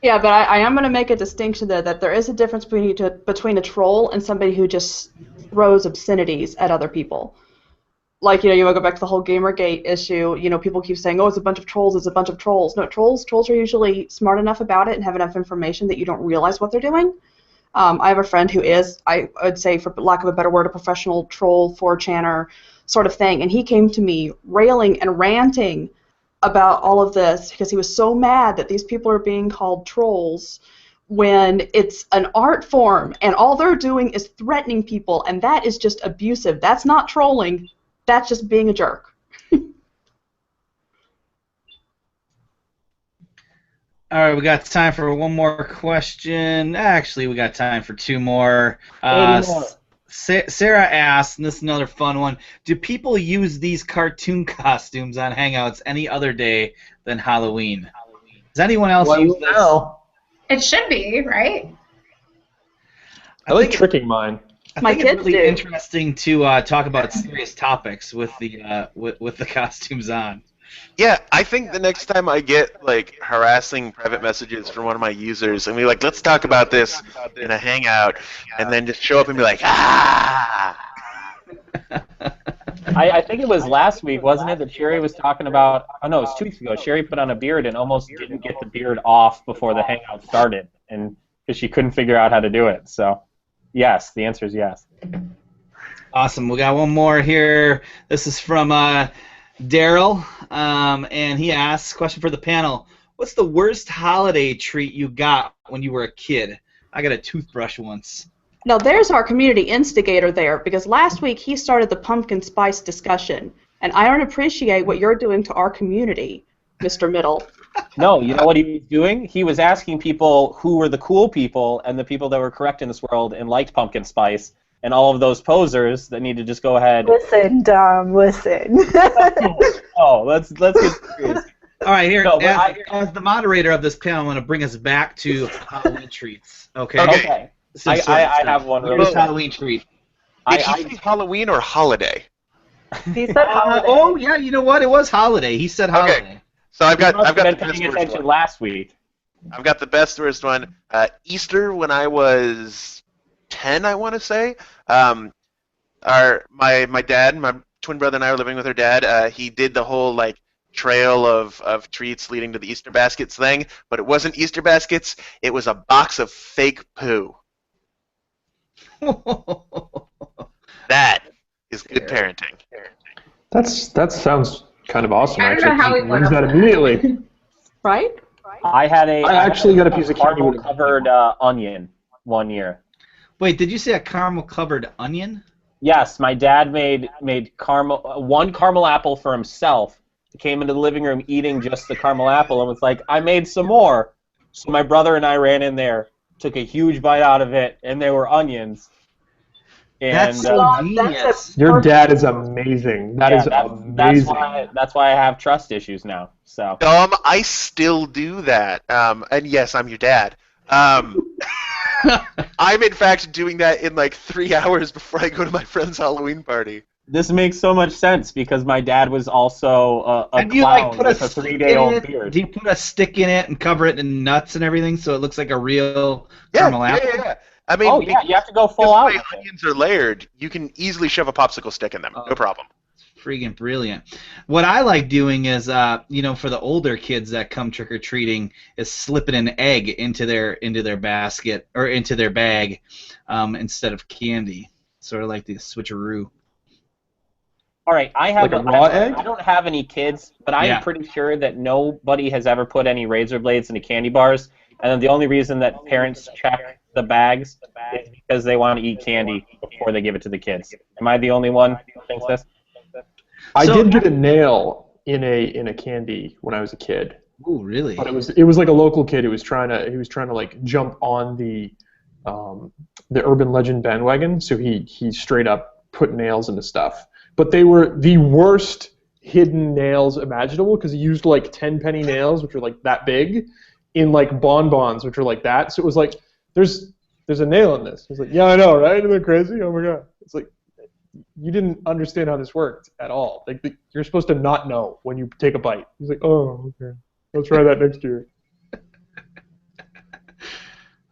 Yeah, but I am going to make a distinction there that there is a difference between a troll and somebody who just throws obscenities at other people. You want to go back to the whole Gamergate issue. People keep saying, "Oh, it's a bunch of trolls. It's a bunch of trolls." No, trolls are usually smart enough about it and have enough information that you don't realize what they're doing. I have a friend who is, I would say, for lack of a better word, a professional troll, 4chaner sort of thing, and he came to me railing and ranting about all of this because he was so mad that these people are being called trolls when it's an art form and all they're doing is threatening people, and that is just abusive. That's not trolling. That's just being a jerk. All right, we got time for one more question. Actually, we got time for two more. Sarah asked, and this is another fun one, do people use these cartoon costumes on Hangouts any other day than Halloween? Does anyone else use this? No. It should be, right? I like tricking mine. I think it's really interesting to talk about serious topics with the costumes on. Yeah, I think the next time I get like harassing private messages from one of my users and be like, let's talk about this in a hangout, and then just show up and be like, ah. I think it was last week, wasn't it, that Sherry was talking about? Oh no, it was 2 weeks ago. Sherry put on a beard and almost didn't get the beard off before the hangout started, and because she couldn't figure out how to do it. So, yes, the answer is yes. Awesome. We got one more here. This is from Daryl, and he asks, question for the panel, what's the worst holiday treat you got when you were a kid? I got a toothbrush once. Now there's our community instigator there, because last week he started the pumpkin spice discussion, and I don't appreciate what you're doing to our community, Mr. Middle. No, you know what he was doing? He was asking people who were the cool people and the people that were correct in this world and liked pumpkin spice, and all of those posers that need to just go ahead. Listen, Dom, listen. Oh, let's get serious. All right, here, No, as the moderator of this panel, I'm going to bring us back to Halloween treats. Okay. Okay. I have one. What is Halloween treat? Did he say Halloween or holiday? He said holiday. Oh yeah, you know what? It was holiday. He said holiday. Okay. So I've got the been best paying worst attention one. last week. I've got the best worst one. Easter when I was 10, I want to say. My dad, my twin brother and I were living with our dad. He did the whole like trail of treats leading to the Easter baskets thing, but it wasn't Easter baskets. It was a box of fake poo. That is good parenting. That sounds kind of awesome. I don't Actually, know how we use that immediately. Right? I actually got a piece of candy with caramel-covered onion one year. Wait, did you say a caramel-covered onion? Yes, my dad made one caramel apple for himself. He came into the living room eating just the caramel apple and was like, I made some more. So my brother and I ran in there, took a huge bite out of it, and they were onions. And, That's so genius. Your dad is amazing. That's amazing. That's why I have trust issues now. So. I still do that. And yes, I'm your dad. I'm in fact doing that in like 3 hours before I go to my friend's Halloween party. This makes so much sense because my dad was also a And you clown like put with a a stick 3-day-old in it? beard. Do you put a stick in it and cover it in nuts and everything so it looks like a real caramel apple? Yeah. I mean, Oh yeah, you have to go full because out. the way onions are layered, you can easily shove a popsicle stick in them. No problem. Freaking brilliant. What I like doing is, for the older kids that come trick or treating, is slipping an egg into their basket or into their bag instead of candy. Sort of like the switcheroo. All right, I have Like a raw egg? I don't have any kids, but I'm Yeah. pretty sure that nobody has ever put any razor blades into candy bars, and then the only reason that parents check the bags is because they want to eat candy before they give it to the kids. Am I the only one who thinks this? I So- did get a nail in a candy when I was a kid, Ooh, really? but it was like a local kid who was trying to like jump on the urban legend bandwagon. So he straight up put nails into stuff, but they were the worst hidden nails imaginable because he used like 10-penny nails, which were like that big, in like bonbons, which were like that. So it was like there's a nail in this. He's like, yeah, I know, right? Isn't that crazy? Oh my god! It's like, you didn't understand how this worked at all. Like you're supposed to not know when you take a bite. He's like, oh, okay, I'll try that next year.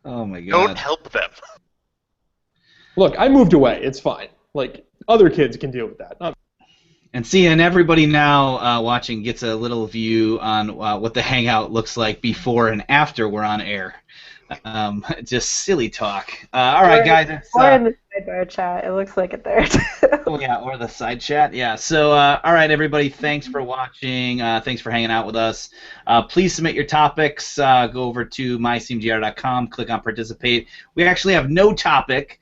Oh my god. Don't help them. Look, I moved away. It's fine. Like other kids can deal with that. Not And everybody now watching gets a little view on what the Hangout looks like before and after we're on air. Just silly talk. All right, guys. It's, Or in the sidebar chat. It looks like it there, too. oh, yeah, or the side chat. Yeah. So, all right, everybody. Thanks for watching. Thanks for hanging out with us. Please submit your topics. Go over to mycmgr.com. Click on participate. We actually have no topic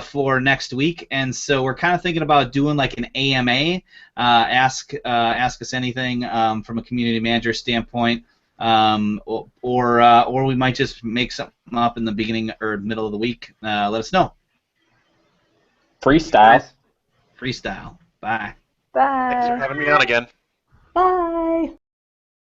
for next week, and so we're kind of thinking about doing like an AMA. Ask us anything from a community manager standpoint. Or we might just make something up in the beginning or middle of the week. Let us know. Freestyle. Freestyle. Bye. Bye. Thanks for having me on again. Bye.